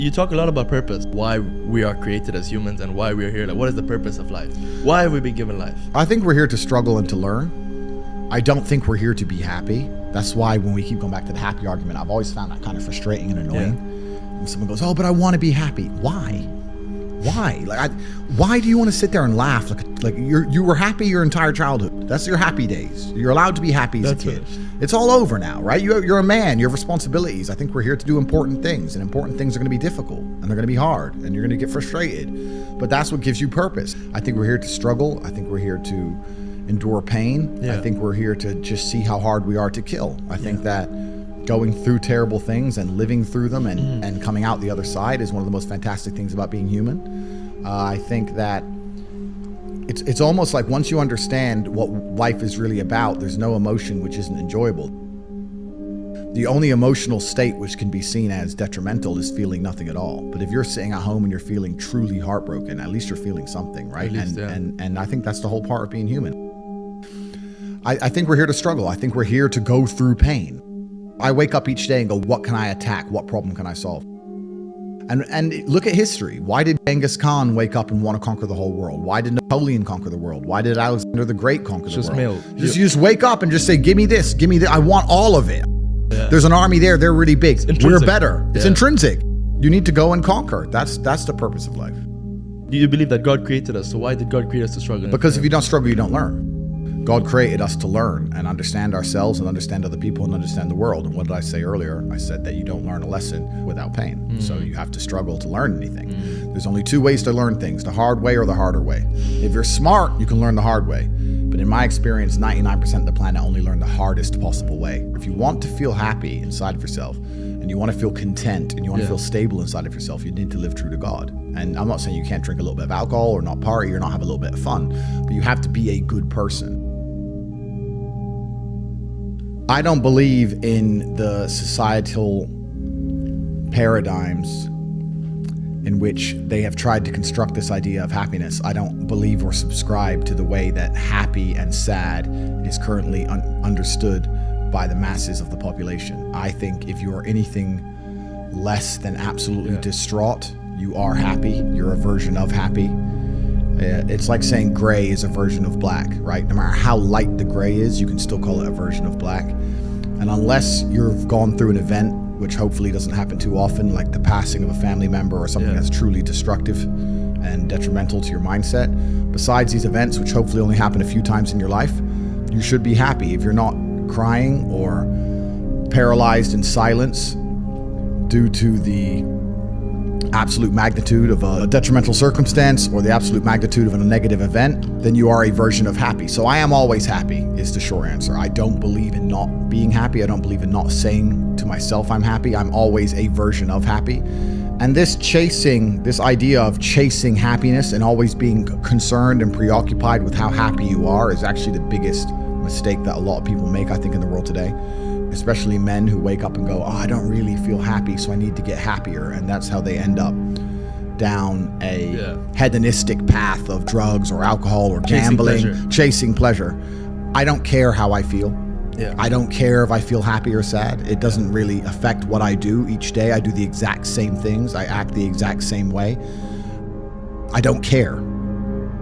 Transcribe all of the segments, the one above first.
You talk a lot about purpose, why we are created as humans and why we are here. Like, what is the purpose of life? Why have we been given life? I think we're here to struggle and to learn. I don't think we're here to be happy. That's why when we keep going back to the happy argument, I've always found that kind of frustrating and annoying. Yeah. When someone goes, oh, but I want to be happy. Why? Why do you want to sit there and laugh like you were happy your entire childhood? That's your happy days. You're allowed to be happy as a kid. It's all over now, right? You're a man. You have responsibilities. I think we're here to do important things, and important things are going to be difficult, and they're going to be hard, and you're going to get frustrated. But that's what gives you purpose. I think we're here to struggle. I think we're here to endure pain. Yeah. I think we're here to just see how hard we are to kill. I think that going through terrible things and living through them and coming out the other side is one of the most fantastic things about being human. I think that it's almost like once you understand what life is really about, there's no emotion which isn't enjoyable. The only emotional state which can be seen as detrimental is feeling nothing at all. But if you're sitting at home and you're feeling truly heartbroken, at least you're feeling something, right? And I think that's the whole part of being human. I think we're here to struggle. I think we're here to go through pain. I wake up each day and go, what can I attack? What problem can I solve? And look at history. Why did Genghis Khan wake up and want to conquer the whole world? Why did Napoleon conquer the world? Why did Alexander the Great conquer the world? You just wake up and just say, give me this, give me that. I want all of it. Yeah. There's an army there. They're really big. We're better. It's intrinsic. You need to go and conquer. That's the purpose of life. Do you believe that God created us? So why did God create us to struggle? Because if you don't struggle, you don't learn. God created us to learn and understand ourselves and understand other people and understand the world. And what did I say earlier? I said that you don't learn a lesson without pain. So you have to struggle to learn anything. There's only two ways to learn things, the hard way or the harder way. If you're smart, you can learn the hard way. But in my experience, 99% of the planet only learn the hardest possible way. If you want to feel happy inside of yourself, and you want to feel content, and you want to feel stable inside of yourself, you need to live true to God. And I'm not saying you can't drink a little bit of alcohol or not party or not have a little bit of fun, but you have to be a good person. I don't believe in the societal paradigms in which they have tried to construct this idea of happiness. I don't believe or subscribe to the way that happy and sad is currently understood by the masses of the population. I think if you are anything less than absolutely distraught, you are happy. You're a version of happy. It's like saying gray is a version of black, right? No matter how light the gray is, you can still call it a version of black. And unless you've gone through an event, which hopefully doesn't happen too often, like the passing of a family member or something that's truly destructive and detrimental to your mindset, besides these events, which hopefully only happen a few times in your life, you should be happy. If you're not crying or paralyzed in silence due to the absolute magnitude of a detrimental circumstance or the absolute magnitude of a negative event, then you are a version of happy. So I am always happy is the short answer. I don't believe in not being happy. I don't believe in not saying to myself I'm happy. I'm always a version of happy. And this idea of chasing happiness and always being concerned and preoccupied with how happy you are is actually the biggest mistake that a lot of people make, I think, in the world today. Especially men who wake up and go, oh, I don't really feel happy, so I need to get happier. And that's how they end up down a hedonistic path of drugs or alcohol or gambling, chasing pleasure. I don't care how I feel. I don't care if I feel happy or sad. It doesn't really affect what I do each day. I do the exact same things. I act the exact same way. I don't care.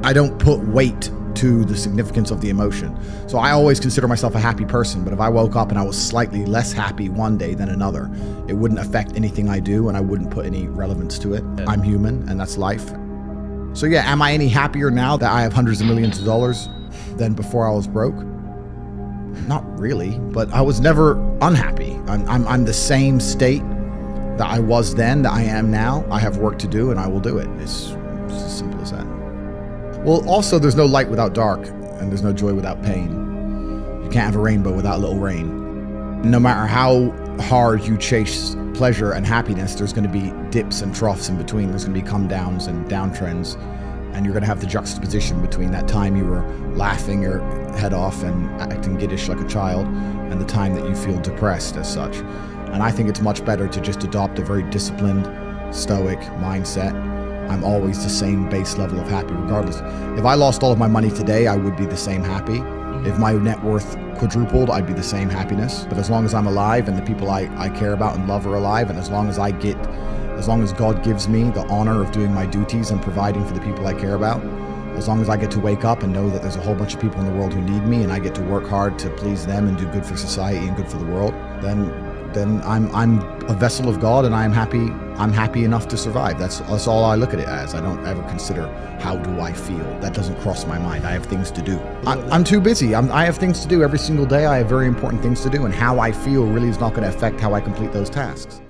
I don't put weight to the significance of the emotion. So I always consider myself a happy person, but if I woke up and I was slightly less happy one day than another, it wouldn't affect anything I do and I wouldn't put any relevance to it. I'm human and that's life. So yeah, am I any happier now that I have hundreds of millions of dollars than before I was broke? Not really, but I was never unhappy. I'm the same state that I was then that I am now. I have work to do and I will do it. It's as simple as that. Well, also, there's no light without dark, and there's no joy without pain. You can't have a rainbow without a little rain. No matter how hard you chase pleasure and happiness, there's going to be dips and troughs in between. There's going to be come downs and downtrends, and you're going to have the juxtaposition between that time you were laughing your head off and acting giddish like a child, and the time that you feel depressed as such. And I think it's much better to just adopt a very disciplined, stoic mindset. I'm always the same base level of happy regardless. If I lost all of my money today, I would be the same happy. If my net worth quadrupled, I'd be the same happiness. But as long as I'm alive and the people I care about and love are alive, and as long as I get As long as God gives me the honor of doing my duties and providing for the people I care about, as long as I get to wake up and know that there's a whole bunch of people in the world who need me and I get to work hard to please them and do good for society and good for the world, then I'm a vessel of God, and I'm happy enough to survive. That's all I look at it as. I don't ever consider how do I feel. That doesn't cross my mind. I have things to do. I'm too busy. I have things to do every single day. I have very important things to do, and how I feel really is not going to affect how I complete those tasks.